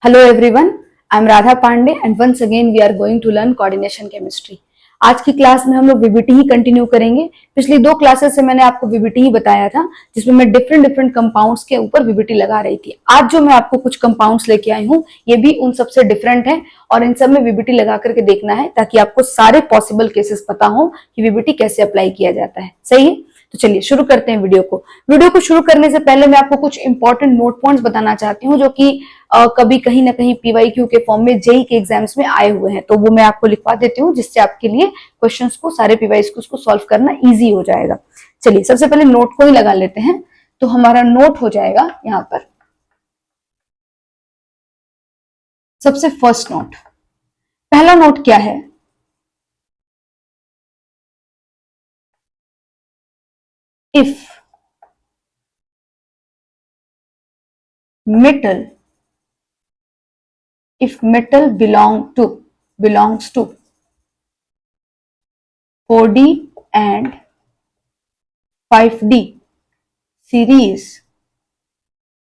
Hello everyone, I am Radha Pandey and once again we are going to learn coordination chemistry. आज की class में हम लोग VBT ही continue करेंगे। पिछली दो क्लासेस से मैंने आपको वीबीटी ही बताया था, जिसमें मैं डिफरेंट कंपाउंड्स के ऊपर वीबीटी लगा रही थी। आज जो मैं आपको कुछ कंपाउंड्स लेके आई हूँ, ये भी उन सबसे डिफरेंट है और इन सब में वीबीटी लगा करके देखना है, ताकि आपको सारे पॉसिबल केसेस पता हो कि वीबीटी कैसे अप्लाई किया जाता है। सही है, तो चलिए शुरू करते हैं वीडियो को शुरू करने से पहले मैं आपको कुछ इंपॉर्टेंट नोट पॉइंट्स बताना चाहती हूँ, जो कि कभी कहीं ना कहीं पीवाईक्यू के फॉर्म में जेई के एग्जाम्स में आए हुए हैं, तो वो मैं आपको लिखवा देती हूँ, जिससे आपके लिए क्वेश्चंस को, सारे पीवाईक्यूज को सॉल्व करना इजी हो जाएगा। चलिए सबसे पहले नोट को ही लगा लेते हैं। तो हमारा नोट हो जाएगा यहाँ पर सबसे फर्स्ट नोट। पहला नोट क्या है? If metal belongs to 4D and 5D series,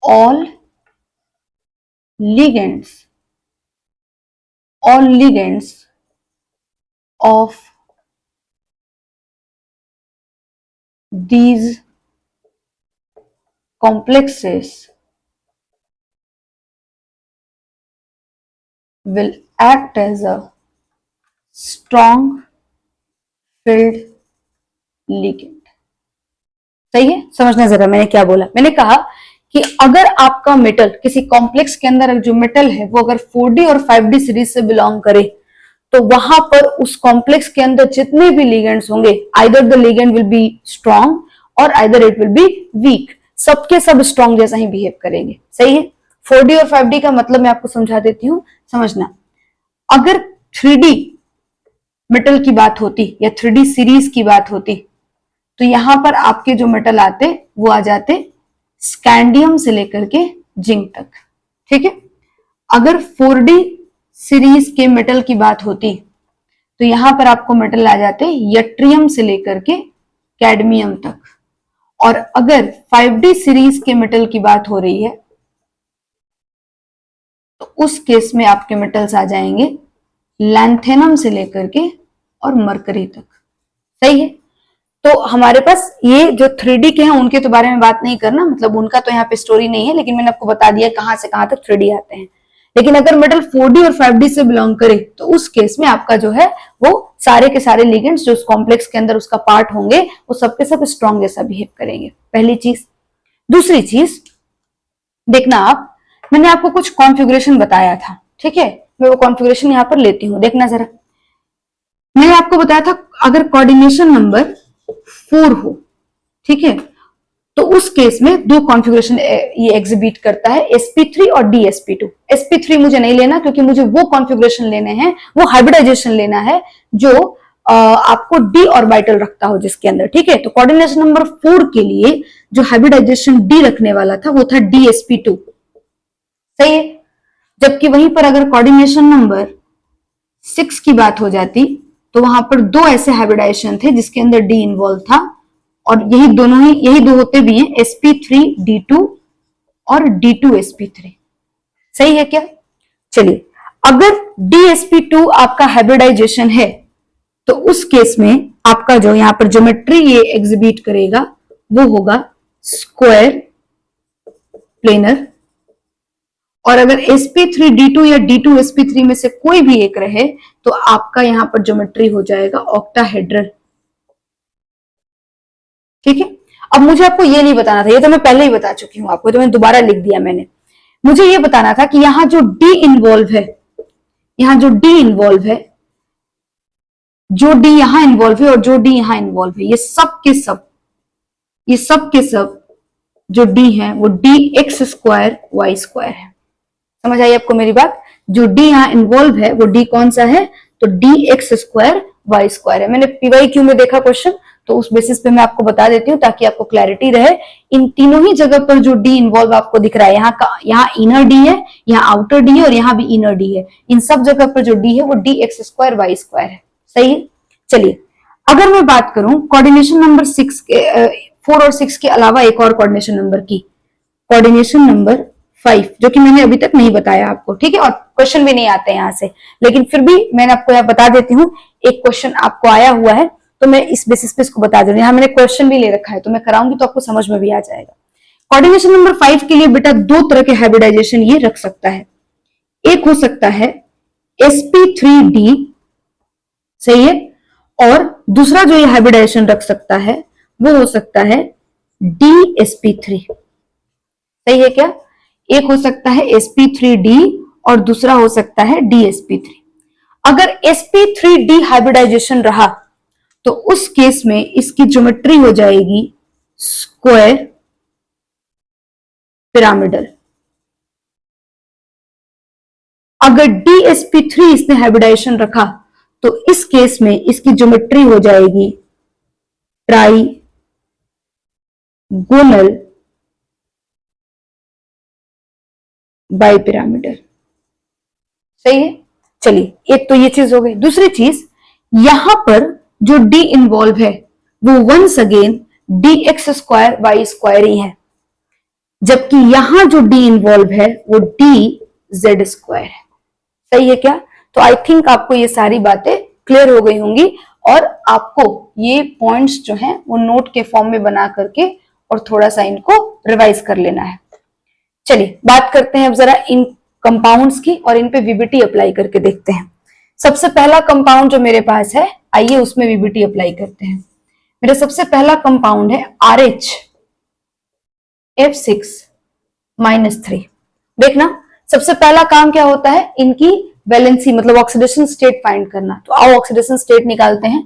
all ligands of these complexes will act as a strong filled ligand। सही है, समझना जरा मैंने क्या बोला। मैंने कहा कि अगर आपका मेटल किसी कॉम्प्लेक्स के अंदर, जो मेटल है वो अगर 4D और 5D सीरीज से बिलोंग करे, तो वहां पर उस कॉम्प्लेक्स के अंदर जितने भी लिगेंड्स होंगे, either the legend will be strong और either it will be weak. सबके सब स्ट्रॉन्ग जैसा ही बिहेव करेंगे। सही है। 4D और 5D का मतलब मैं आपको समझा देती हूँ, समझना। अगर 3D मेटल की बात होती या 3D सीरीज की बात होती, तो यहां पर आपके जो मेटल आते वो आ जाते स्कैंडियम से लेकर के जिंक तक। ठीक है। अगर 4D सीरीज के मेटल की बात होती, तो यहां पर आपको मेटल आ जाते यट्रियम से लेकर के कैडमियम तक। और अगर 5D सीरीज के मेटल की बात हो रही है, तो उस केस में आपके मेटल्स आ जाएंगे लैंथेनम से लेकर के और मरकरी तक। सही है। तो हमारे पास ये जो 3D के हैं उनके तो बारे में बात नहीं करना, मतलब उनका तो यहाँ पे स्टोरी नहीं है, लेकिन मैंने आपको बता दिया कहां से कहां तक 3D आते हैं। लेकिन अगर मेटल 4D और 5D से बिलोंग करे, तो उस केस में आपका जो है वो सारे के सारे लिगेंड्स जो उस कॉम्प्लेक्स के अंदर उसका पार्ट होंगे, वो सबके सब स्ट्रॉन्ग जैसा बिहेव करेंगे। पहली चीज। दूसरी चीज देखना आप, मैंने आपको कुछ कॉन्फ़िगरेशन बताया था। ठीक है, मैं वो कॉन्फ़िगरेशन यहां पर लेती हूँ, देखना जरा। मैंने आपको बताया था अगर कोऑर्डिनेशन नंबर 4 हो, ठीक है, तो उस केस में दो कॉन्फ़िगरेशन ये एग्जिबिट करता है, sp3 और dsp2। sp3 मुझे नहीं लेना, क्योंकि मुझे वो कॉन्फ़िगरेशन लेने हैं, वो हाइब्रिडाइजेशन लेना है जो आपको d ऑर्बिटल रखता हो जिसके अंदर। ठीक है। तो कोऑर्डिनेशन नंबर 4 के लिए जो हाइब्रिडाइजेशन d रखने वाला था वो था dsp2। सही है। जबकि वहीं पर अगर कोऑर्डिनेशन नंबर 6 की बात हो जाती, तो वहां पर दो ऐसे हाइब्रिडाइजेशन थे जिसके अंदर डी इन्वॉल्व था, और यही दो होते भी हैं, sp3d2 और d2sp3। सही है क्या? चलिए, अगर dsp2 आपका हाइब्रिडाइजेशन है, तो उस केस में आपका जो यहां पर ज्योमेट्री ये एग्जिबिट करेगा वो होगा स्क्वायर प्लेनर। और अगर sp3d2 या d2sp3 में से कोई भी एक रहे, तो आपका यहां पर ज्योमेट्री हो जाएगा ऑक्टाहेड्रल। ठीक है। अब मुझे आपको ये नहीं बताना था, ये तो मैं पहले ही बता चुकी हूं आपको, तो मैंने दोबारा लिख दिया मैंने। मुझे ये बताना था कि यहां जो डी इन्वॉल्व है, यहां जो डी इन्वॉल्व है, जो डी यहां इन्वॉल्व है और जो डी यहां इन्वॉल्व है, ये सब के सब जो डी है वो dx² y² है। समझ आई आपको मेरी बात? जो डी यहां इन्वॉल्व है वो डी कौन सा है? तो dx² y² है। मैंने पीवाईक्यू में देखा क्वेश्चन, तो उस बेसिस पे मैं आपको बता देती हूँ ताकि आपको क्लैरिटी रहे। इन तीनों ही जगह पर जो डी इन्वॉल्व आपको दिख रहा है, यहाँ इनर डी है, यहाँ आउटर डी है और यहाँ भी इनर डी है। इन सब जगह पर जो डी है वो dx² y² है। सही है। चलिए, अगर मैं बात करूं कोऑर्डिनेशन नंबर 4 और 6 के अलावा एक और कोऑर्डिनेशन नंबर की, कोऑर्डिनेशन नंबर 5, जो कि मैंने अभी तक नहीं बताया आपको, ठीक है, और क्वेश्चन भी नहीं आते यहाँ से, लेकिन फिर भी मैंने आपको यहाँ बता देती हूँ, एक क्वेश्चन आपको आया हुआ है तो मैं इस बेसिस पे इसको बता दे रही हूँ। यहाँ मैंने क्वेश्चन भी ले रखा है तो मैं कराऊंगी तो आपको समझ में भी आ जाएगा। कोऑर्डिनेशन नंबर 5 के लिए बेटा दो तरह के हाइब्रिडाइजेशन ये रख सकता है, एक हो सकता है sp3d, सही है, और दूसरा जो ये हाइब्रिडाइजेशन रख सकता है वो हो सकता है dsp3, सही है क्या? एक हो सकता है sp3d और दूसरा हो सकता है dsp3। अगर sp3d हाइब्रिडाइजेशन रहा तो उस केस में इसकी ज्योमेट्री हो जाएगी स्क्वायर पिरामिडल। अगर dsp3 इसने हाइब्रिडाइजेशन रखा तो इस केस में इसकी ज्योमेट्री हो जाएगी ट्राइगोनल बाइपिरामिडल, सही है। चलिए एक तो ये चीज हो गई। दूसरी चीज, यहां पर जो d इन्वॉल्व है वो once again dx square y square ही है, जबकि यहां जो d इन्वॉल्व है वो dz स्क्वायर है, सही है क्या? तो आई थिंक आपको ये सारी बातें क्लियर हो गई होंगी और आपको ये पॉइंट्स जो हैं वो नोट के फॉर्म में बना करके और थोड़ा सा इनको रिवाइज कर लेना है। चलिए बात करते हैं अब जरा इन कंपाउंड्स की और इन पे वीबीटी अप्लाई करके देखते हैं। सबसे पहला कंपाउंड जो मेरे पास है, आइए उसमें वीबीटी अप्लाई करते हैं। मेरा सबसे पहला कंपाउंड है RH F6-3। देखना सबसे पहला काम क्या होता है, इनकी वैलेंसी मतलब ऑक्सीडेशन स्टेट फाइंड करना। तो आओ ऑक्सीडेशन स्टेट निकालते हैं।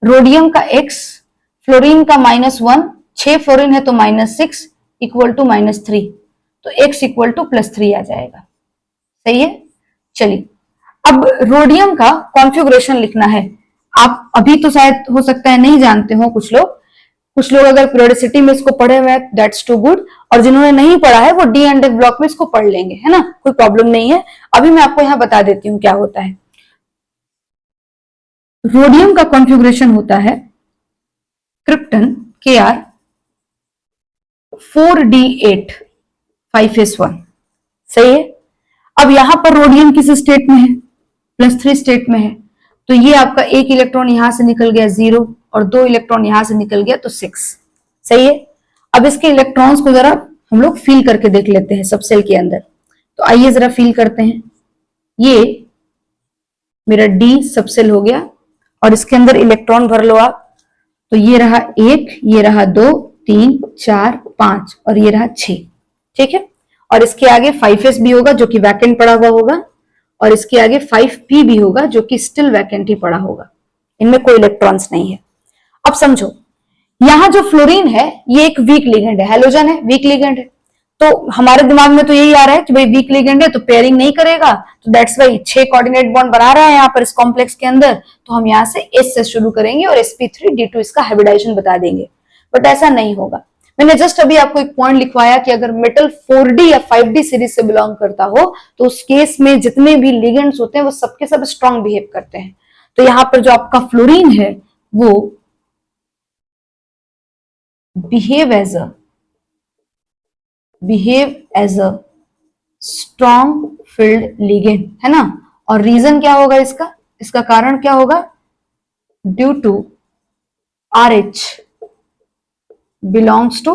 रोडियम का X, फ्लोरीन का -1, 6 फ्लोरीन है तो -6 इक्वल टू -3, तो X इक्वल टू +3 आ जाएगा, सही है। चलिए अब रोडियम का कॉन्फ़िगरेशन लिखना है। आप अभी तो शायद हो सकता है नहीं जानते हो, कुछ लोग अगर पीरियोडिसिटी में इसको पढ़े हुए हैं दैट्स टू गुड, और जिन्होंने नहीं पढ़ा है वो डी एंड एफ ब्लॉक में इसको पढ़ लेंगे, है ना, कोई प्रॉब्लम नहीं है। अभी मैं आपको यहां बता देती हूं क्या होता है। रोडियम का कॉन्फ़िगरेशन होता है क्रिप्टन Kr 4d8 5s1, सही है। अब यहां पर रोडियम किस स्टेट में है, +3 स्टेट में है, तो ये आपका एक इलेक्ट्रॉन यहां से निकल गया 0 और 2 इलेक्ट्रॉन यहां से निकल गया तो 6, सही है। अब इसके इलेक्ट्रॉन्स को जरा हम लोग फिल करके देख लेते हैं सब सेल के अंदर। तो आइए जरा फिल करते हैं। ये मेरा D सब सेल हो गया और इसके अंदर इलेक्ट्रॉन भर लो आप। तो ये रहा 1, ये रहा 2, 3, 4, 5 और ये रहा 6, ठीक है। और इसके आगे 5s भी होगा जो कि वैकेंट पड़ा हुआ होगा, और इसके आगे 5p भी होगा जो कि स्टिल वैकेंट ही पड़ा होगा, इनमें कोई इलेक्ट्रॉन्स नहीं है। अब समझो, यहां जो फ्लोरीन है ये एक वीक लिगेंड है, हैलोजन है, वीक लिगेंड है। तो हमारे दिमाग में तो यही आ रहा है कि भाई वीक लिगेंड है तो पेयरिंग नहीं करेगा, तो दैट्स वाई 6 कोऑर्डिनेट बॉन्ड बना रहा है यहाँ पर इस कॉम्प्लेक्स के अंदर, तो हम यहाँ से S से शुरू करेंगे और sp3d2 इसका हाइब्रिडाइजेशन बता देंगे। बट ऐसा नहीं होगा। मैंने जस्ट अभी आपको एक पॉइंट लिखवाया कि अगर मेटल 4d या 5d सीरीज से बिलोंग करता हो तो उस केस में जितने भी लिगेंड्स होते हैं वो सबके सब स्ट्रांग बिहेव करते हैं। तो यहां पर जो आपका फ्लोरीन है वो behave as a strong field ligand, है ना। और रीजन क्या होगा इसका कारण क्या होगा, due to RH belongs to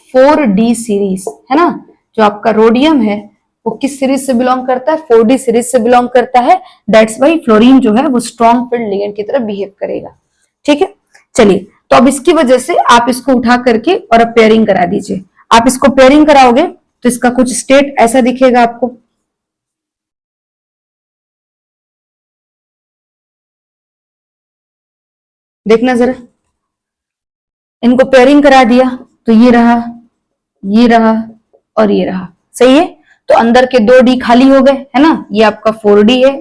4d series, है ना। जो आपका रोडियम है वो किस सीरीज से बिलोंग करता है, 4d सीरीज से बिलोंग करता है। दैट्स वाई फ्लोरीन जो है वो स्ट्रॉन्ग फील्ड लिगेंड की तरह बिहेव करेगा, ठीक है। चलिए तो अब इसकी वजह से आप इसको उठा करके और अब पेयरिंग करा दीजिए। आप इसको पेयरिंग कराओगे तो इसका कुछ स्टेट ऐसा दिखेगा आपको। देखना जरा, इनको पेयरिंग करा दिया तो ये रहा और ये रहा, सही है। तो अंदर के 2d खाली हो गए, है ना। ये आपका 4d है,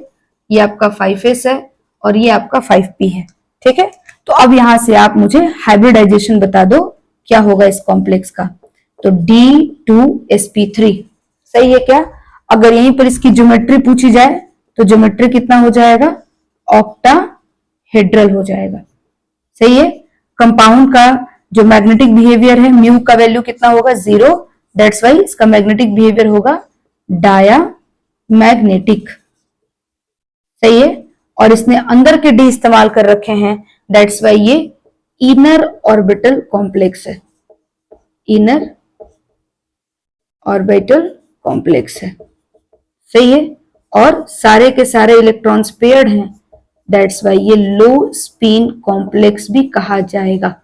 ये आपका 5s है और ये आपका 5p है, ठीक है। तो अब यहां से आप मुझे हाइब्रिडाइजेशन बता दो क्या होगा इस कॉम्प्लेक्स का। तो D2sp3, सही है क्या। अगर यहीं पर इसकी ज्योमेट्री पूछी जाए तो ज्योमेट्री कितना हो जाएगा, ऑक्टाहेड्रल हो जाएगा, सही है। कंपाउंड का जो मैग्नेटिक बिहेवियर है, म्यू का वैल्यू कितना होगा, 0, दैट्स वाई इसका मैग्नेटिक बिहेवियर होगा डाया मैग्नेटिक। सही है। और इसने अंदर के डी इस्तेमाल कर रखे हैं, दैट्स वाई ये इनर ऑर्बिटल कॉम्प्लेक्स है, इनर ऑर्बिटल कॉम्प्लेक्स है। सही है। और सारे के सारे इलेक्ट्रॉन्स पेयर्ड हैं, दैट्स वाई ये लो स्पिन कॉम्प्लेक्स भी कहा जाएगा।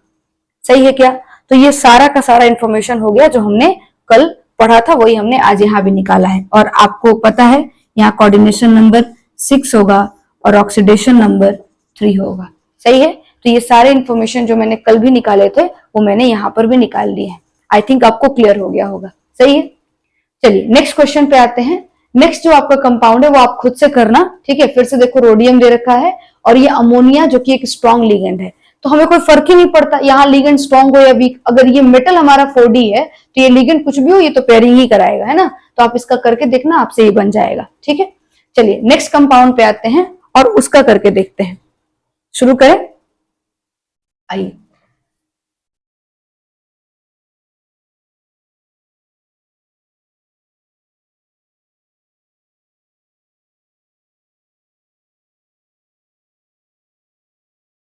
सही है क्या? तो ये सारा का सारा इंफॉर्मेशन हो गया जो हमने कल पढ़ा था, वही हमने आज यहाँ भी निकाला है। और आपको पता है यहाँ कोऑर्डिनेशन नंबर 6 होगा और ऑक्सीडेशन नंबर 3 होगा। सही है। तो ये सारे इंफॉर्मेशन जो मैंने कल भी निकाले थे वो मैंने यहाँ पर भी निकाल लिए हैं। आई थिंक आपको क्लियर हो गया होगा। सही है। चलिए नेक्स्ट क्वेश्चन पे आते हैं। नेक्स्ट जो आपका कंपाउंड है वो आप खुद से करना, ठीक है। फिर से देखो रोडियम दे रखा है और ये अमोनिया जो कि एक स्ट्रॉन्ग लिगेंड है, तो हमें कोई फर्क ही नहीं पड़ता यहाँ लिगेंड स्ट्रॉन्ग हो या वीक। अगर ये मेटल हमारा 4D है तो ये लिगेंड कुछ भी हो ये तो पेयरिंग ही कराएगा, है ना। तो आप इसका करके देखना, आपसे ये बन जाएगा। ठीक है। चलिए नेक्स्ट कंपाउंड पे आते हैं और उसका करके देखते हैं। शुरू करें, आइए।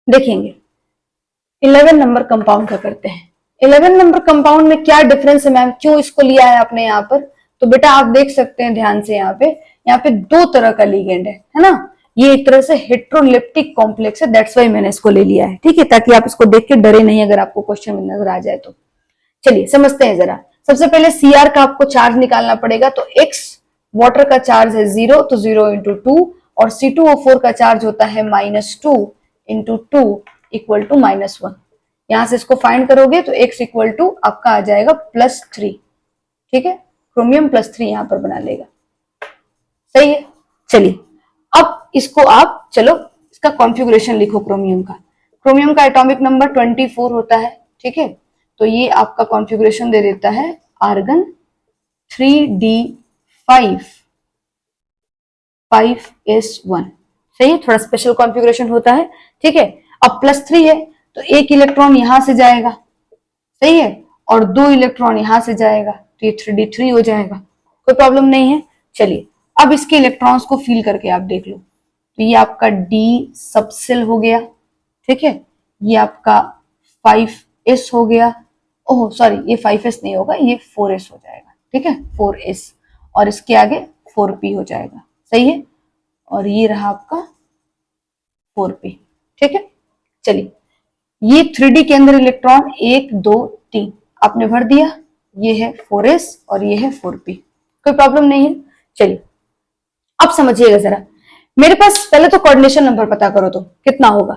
देखेंगे 11 नंबर कंपाउंड का करते हैं। 11 नंबर कंपाउंड में क्या डिफरेंस है मैम, क्यों इसको लिया है आपने यहाँ पर? तो बेटा आप देख सकते हैं ध्यान से, यहाँ पे दो तरह का लिगेंड है ना। ये एक तरह से हेट्रोलिप्टिक कॉम्प्लेक्स है, दैट्स वाई मैंने इसको ले लिया है। ठीक है, ताकि आप इसको देख के डरे नहीं अगर आपको क्वेश्चन में नजर आ जाए तो। चलिए समझते हैं जरा। सबसे पहले Cr का आपको चार्ज निकालना पड़ेगा। तो X वाटर का चार्ज है 0, तो 0 इंटू 2, और C2O4 का चार्ज होता है -2 इंटू 2 इक्वल टू -1। यहां से इसको फाइंड करोगे तो X इक्वल टू आपका आ जाएगा +3। ठीक है, क्रोमियम +3 यहां पर बना लेगा। सही है। चलिए अब इसको आप चलो इसका कॉन्फ़िगरेशन लिखो क्रोमियम का। क्रोमियम का एटॉमिक नंबर 24 होता है। ठीक है, तो ये आपका कॉन्फ़िगरेशन दे देता है आर्गन 3d5 5s1। सही है, थोड़ा स्पेशल कॉन्फ़िगरेशन होता है। ठीक है, अब +3 है तो एक इलेक्ट्रॉन यहां से जाएगा, सही है, और 2 इलेक्ट्रॉन यहां से जाएगा, तो ये 3d3 हो जाएगा, कोई प्रॉब्लम नहीं है। चलिए अब इसके इलेक्ट्रॉन्स को फील करके आप देख लो। तो ये आपका d सबसेल हो गया। ठीक है, ये आपका 5s हो गया। ओह सॉरी, ये 5s नहीं होगा, ये 4s हो जाएगा। ठीक है, 4s, और इसके आगे 4p हो जाएगा। सही है, और ये रहा आपका 4p। ठीक है, चलिए ये 3D के अंदर इलेक्ट्रॉन 1 2 3 आपने भर दिया। ये है 4s और ये है 4p, कोई प्रॉब्लम नहीं है। चलिए अब समझिएगा जरा। मेरे पास पहले तो कोऑर्डिनेशन नंबर पता करो तो कितना होगा।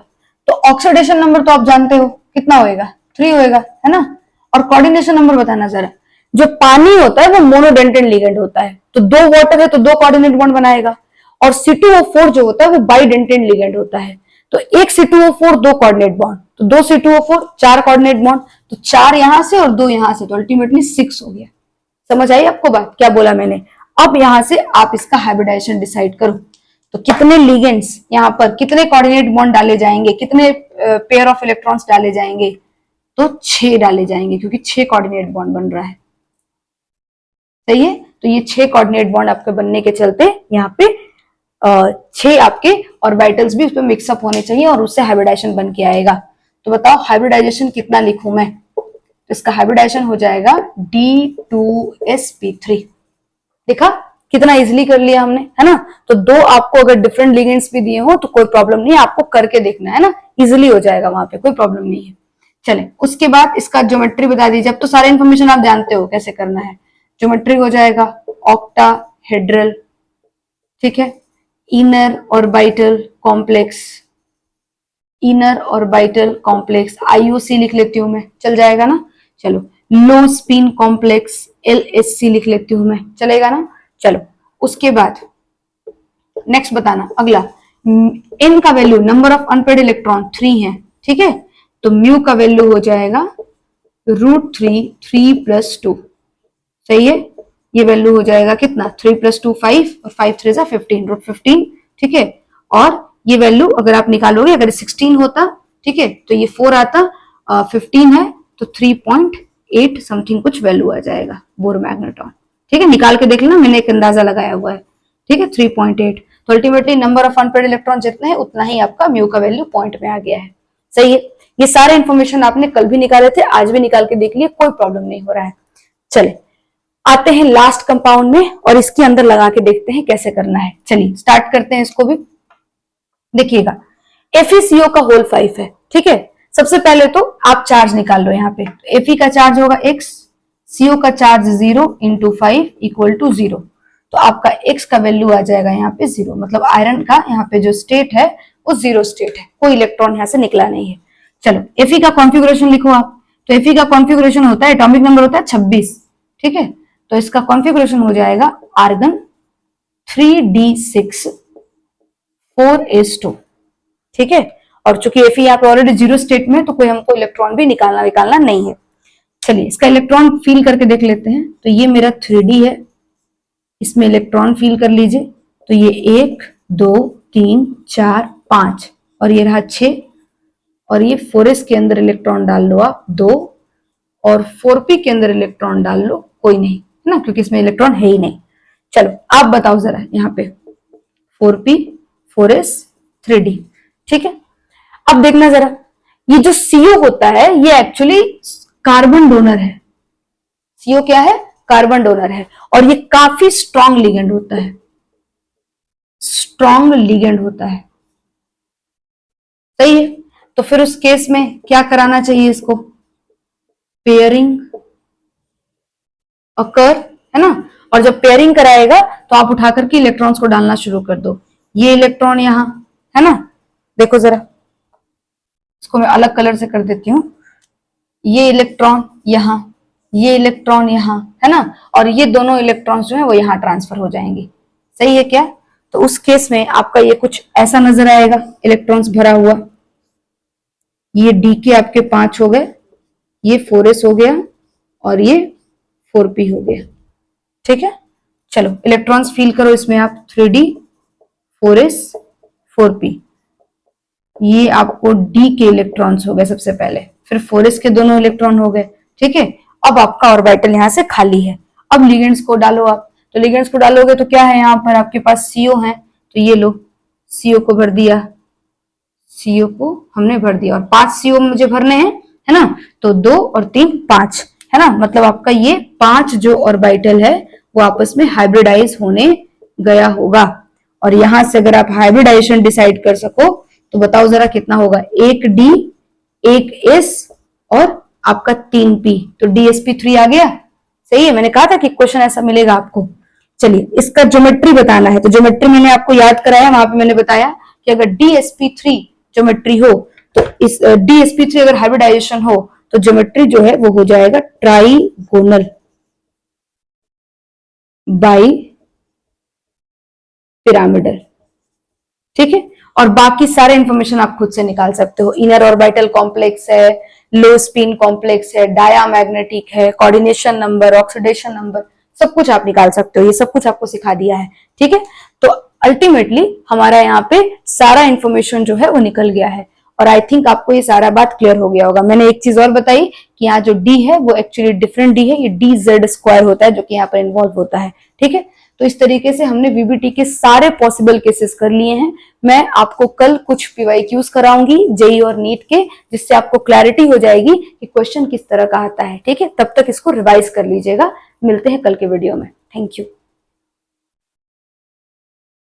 तो ऑक्सीडेशन नंबर तो आप जानते हो कितना होएगा, 3 होएगा, है ना। और कोऑर्डिनेशन नंबर बताना जरा। जो पानी होता है वो मोनोडेंटेड लिगेंड होता है, तो 2 वाटर है तो 2 कोऑर्डिनेट बॉन्ड बनाएगा। और C2O4 जो होता है वो बाइडेंटेड लिगेंड होता है, तो एक C2O4 2 कोऑर्डिनेट बॉन्ड, तो 2 C2O4 4 कोऑर्डिनेट बॉन्ड, तो 4 यहां से और 2 यहां से, तो अल्टीमेटली 6 हो गया। समझ आई आपको बात, क्या बोला मैंने? अब यहां से आप इसका हाइब्रिडाइजेशन डिसाइड करो। तो कितने लिगेंड्स यहां पर, कितने कोऑर्डिनेट बॉन्ड डाले जाएंगे, कितने पेयर ऑफ इलेक्ट्रॉन्स डाले जाएंगे? तो 6 डाले जाएंगे, क्योंकि 6 कोऑर्डिनेट बॉन्ड बन रहा है। सही है, तो ये 6 कोऑर्डिनेट बॉन्ड आपके बनने के चलते यहाँ पे 6 आपके ऑर्बिटल्स भी उस पर मिक्सअप होने चाहिए और उससे हाइब्रिडाइजेशन बन के आएगा। तो बताओ हाइब्रिडाइजेशन कितना लिखूं मैं? तो इसका हाइब्रिडाइजेशन हो जाएगा D2sp3। देखा कितना इजीली कर लिया हमने, है ना। तो 2 आपको अगर डिफरेंट लिगेंड्स भी दिए हो तो कोई प्रॉब्लम नहीं है, आपको करके देखना है ना, इजीली हो जाएगा वहां पे, कोई प्रॉब्लम नहीं है। चले उसके बाद इसका ज्योमेट्री बता दीजिए। अब तो सारे इंफॉर्मेशन आप जानते हो कैसे करना है। ज्योमेट्री हो जाएगा ऑक्टाहेड्रल, ठीक है, inner orbital complex, inner orbital complex IOC लिख लेती हूं मैं, चल जाएगा ना। चलो लो स्पिन कॉम्प्लेक्स LSC लिख लेती हूं मैं, चलेगा ना। चलो उसके बाद नेक्स्ट बताना अगला। n का value, number of unpaired electron 3 है। ठीक है, तो म्यू का वैल्यू हो जाएगा √3 3 + 2। सही है, ये वैल्यू हो जाएगा कितना, 3 + 2 5 और 5 3 15 √15। ठीक है, और ये वैल्यू अगर आप निकालोगे, अगर 16 होता, ठीक है, तो ये 4 आता, 15 है तो 3.8 समथिंग कुछ वैल्यू आ जाएगा बोर मैग्नेट्रॉन। ठीक है, निकाल के देख लेना, मैंने एक अंदाजा लगाया हुआ है। ठीक है, 3.8। तो ultimately number of unpaired electron जितने हैं उतना ही आपका म्यू का वैल्यू पॉइंट में आ गया है। सही है, ये सारे इंफॉर्मेशन आपने कल भी निकाले थे, आज भी निकाल के देख लिए, कोई प्रॉब्लम नहीं हो रहा है। चले आते हैं लास्ट कंपाउंड में और इसके अंदर लगा के देखते हैं कैसे करना है। चलिए स्टार्ट करते हैं इसको भी। देखिएगा FeCO का होल 5 है। ठीक है, सबसे पहले तो आप चार्ज निकाल लो। यहाँ पे Fe का चार्ज होगा x, CO का चार्ज 0 इंटू 5 इक्वल टू 0। तो आपका x का वैल्यू आ जाएगा यहाँ पे 0, मतलब आयरन का यहाँ पे जो स्टेट है वो 0 स्टेट है, कोई इलेक्ट्रॉन यहाँ से निकला नहीं है। चलो Fe का कॉन्फ़िगरेशन लिखो आप। तो Fe का कॉन्फ़िगरेशन होता है, एटॉमिक नंबर होता है 26। ठीक है, तो इसका कॉन्फ़िगरेशन हो जाएगा आर्गन 3d6 4s2। ठीक है, और चूंकि Fe यहाँ पे ऑलरेडी 0 स्टेट में, तो कोई हमको इलेक्ट्रॉन भी निकालना नहीं है। चलिए इसका इलेक्ट्रॉन फील करके देख लेते हैं। तो ये मेरा 3d है, इसमें इलेक्ट्रॉन फील कर लीजिए। तो ये 1 2 3 4 5 और ये रहा 6, और ये 4s के अंदर इलेक्ट्रॉन डाल लो आप 2, और 4p के अंदर इलेक्ट्रॉन डाल लो कोई नहीं, है ना, क्योंकि इसमें इलेक्ट्रॉन है ही नहीं। चलो आप बताओ जरा यहाँ पे 4p 4s 3d। ठीक है, अब देखना जरा, ये जो CO होता है ये एक्चुअली कार्बन डोनर है। CO क्या है? कार्बन डोनर है, और ये काफी स्ट्रॉन्ग लिगेंड होता है, स्ट्रॉन्ग लिगेंड होता है। सही है, तो फिर उस केस में क्या कराना चाहिए इसको? पेयरिंग अकर, है ना। और जब पेयरिंग कराएगा तो आप उठा करके इलेक्ट्रॉन्स को डालना शुरू कर दो। ये इलेक्ट्रॉन यहां, है ना, देखो जरा, इसको मैं अलग कलर से कर देती हूँ। ये इलेक्ट्रॉन यहां, ये इलेक्ट्रॉन यहां, है ना, और ये दोनों इलेक्ट्रॉन्स जो है वो यहां ट्रांसफर हो जाएंगे। सही है क्या? तो उस केस में आपका ये कुछ ऐसा नजर आएगा, इलेक्ट्रॉन्स भरा हुआ। ये डी के आपके 5 हो गए, ये 4s हो गया, और ये 4p हो गया। ठीक है, चलो इलेक्ट्रॉन्स फील करो इसमें आप। 3d 4s 4p, ये आपको डी के इलेक्ट्रॉन्स हो गए सबसे पहले, फिर 4s के दोनों इलेक्ट्रॉन हो गए। ठीक है, अब आपका ऑर्बिटल यहां से खाली है। अब लिगेंड्स को डालो आप। तो लिगेंड्स को डालोगे तो क्या है, यहाँ पर आपके पास CO है, तो ये लो, CO को भर दिया, CO को हमने भर दिया, और 5 CO मुझे भरने हैं, है ना, तो 2 और 3 5, है ना, मतलब आपका ये 5 जो ऑर्बिटल है वो आपस में हाइब्रिडाइज होने गया होगा। और यहां से अगर आप हाइब्रिडाइजेशन डिसाइड कर सको तो बताओ जरा कितना होगा? 1 D 1 S और आपका 3 P, तो DsP3 आ गया। सही है, मैंने कहा था कि क्वेश्चन ऐसा मिलेगा आपको। चलिए इसका ज्योमेट्री बताना है, तो ज्योमेट्री मैंने आपको याद कराया, वहां पे मैंने बताया कि अगर DsP3 ज्योमेट्री हो, तो इस DsP3 अगर हाइब्रिडाइजेशन हो तो ज्योमेट्री जो है वो हो जाएगा ट्राइगोनल बाई पिरामिडल। ठीक है, और बाकी सारे इंफॉर्मेशन आप खुद से निकाल सकते हो। इनर ऑर्बिटल कॉम्प्लेक्स है, लो स्पिन कॉम्प्लेक्स है, डायामैग्नेटिक है, कोऑर्डिनेशन नंबर, ऑक्सीडेशन नंबर, सब कुछ आप निकाल सकते हो। ये सब कुछ आपको सिखा दिया है। ठीक है, तो अल्टीमेटली हमारा यहाँ पे सारा इंफॉर्मेशन जो है वो निकल गया है, और आई थिंक आपको ये सारा बात क्लियर हो गया होगा। मैंने एक चीज और बताई कि यहाँ जो डी है वो एक्चुअली डिफरेंट डी है, ये DZ² होता है जो कि यहाँ पर इन्वॉल्व होता है। ठीक है, तो इस तरीके से हमने VBT के सारे पॉसिबल केसेस कर लिए हैं। मैं आपको कल कुछ PYQs कराऊंगी JEE और नीट के, जिससे आपको क्लैरिटी हो जाएगी कि क्वेश्चन किस तरह का आता है। ठीक है, तब तक इसको रिवाइज कर लीजिएगा। मिलते हैं कल के वीडियो में। Thank you.